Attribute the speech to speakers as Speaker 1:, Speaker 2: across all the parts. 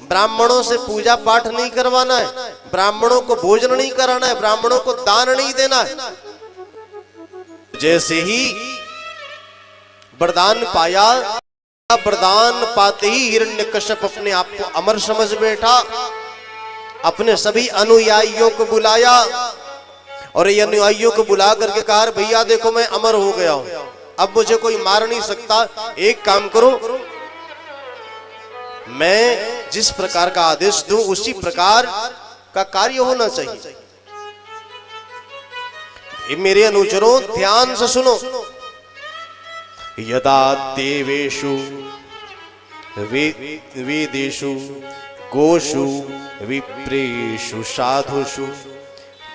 Speaker 1: ब्राह्मणों से पूजा पाठ नहीं करवाना है, ब्राह्मणों को भोजन नहीं कराना है, ब्राह्मणों को दान नहीं देना है। जैसे ही वरदान पाया, वरदान पाते ही हिरण्यकश्यप अपने आप को अमर समझ बैठा, अपने सभी अनुयायियों को बुलाया और ये अनुयायियों को बुला करके कहा, भैया देखो मैं अमर हो गया हूं, अब मुझे कोई मार नहीं सकता। एक काम करो, मैं जिस प्रकार का आदेश दूं उसी प्रकार का कार्य होना चाहिए। मेरे अनुचरों ध्यान से सुनो। यदा देवेषु वेदेषु गोषु विप्रेषु साधुषु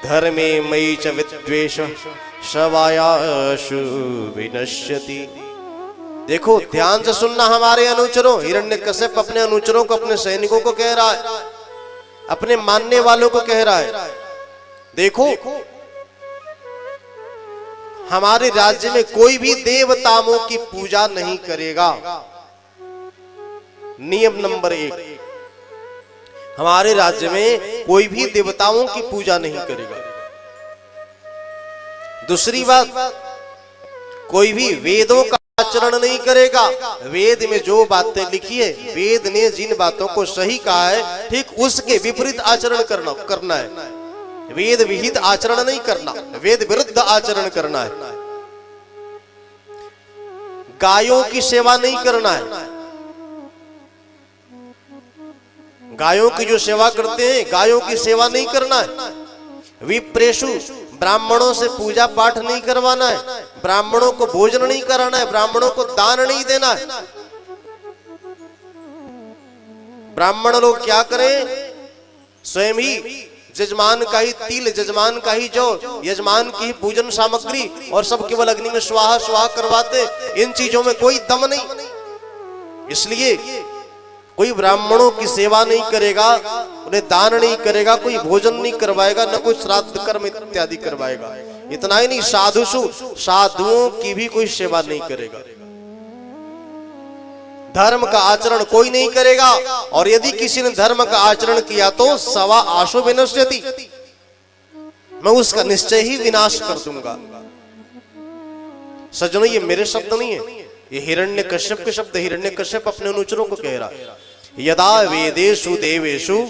Speaker 1: धर्मे मयि च विद्वेष शवायाशु विनश्यति। देखो ध्यान से सुनना हमारे अनुचरों। हिरण्यकश्यप अपने अनुचरों को, अपने सैनिकों को कह रहा है, अपने मानने वालों को कह रहा है, देखो हमारे राज्य में कोई भी देवताओं की पूजा नहीं करेगा। नियम नंबर 1, हमारे राज्य में कोई भी देवताओं की पूजा नहीं करेगा। दूसरी बात, कोई भी वेदों का आचरण नहीं करेगा। वेद में जो बातें लिखी है, वेद ने जिन बातों को सही कहा है, ठीक उसके विपरीत आचरण करना है। वेद विहित आचरण नहीं करना, वेद विरुद्ध आचरण करना है। गायों की सेवा नहीं करना है। गायों की जो सेवा करते हैं, गायों की सेवा नहीं करना है। विप्रेषु, ब्राह्मणों से पूजा पाठ नहीं करवाना है, ब्राह्मणों को भोजन नहीं कराना है, ब्राह्मणों को दान नहीं देना है। ब्राह्मण लोग क्या करें, स्वयं ही जजमान का ही तिल, जजमान का ही जौ, यजमान की ही पूजन सामग्री और सब केवल अग्नि में स्वाहा स्वाहा करवाते। इन चीजों में कोई दम नहीं। इसलिए कोई ब्राह्मणों की सेवा नहीं करेगा, उन्हें दान नहीं करेगा, कोई भोजन नहीं करवाएगा, न कोई श्राद्ध कर्म इत्यादि करवाएगा। इतना ही नहीं, साधुओं की भी कोई सेवा नहीं करेगा। धर्म का आचरण कोई नहीं करेगा, और यदि किसी ने धर्म का आचरण किया तो सवा आशु विनश्यति, मैं उसका निश्चय ही विनाश कर दूंगा। सज्जनों, ये मेरे शब्द नहीं है, ये हिरण्यकश्यप के शब्द। हिरण्यकश्यप अपने अनुचरों को कह रहा है, यदा वेदेषु देवेषु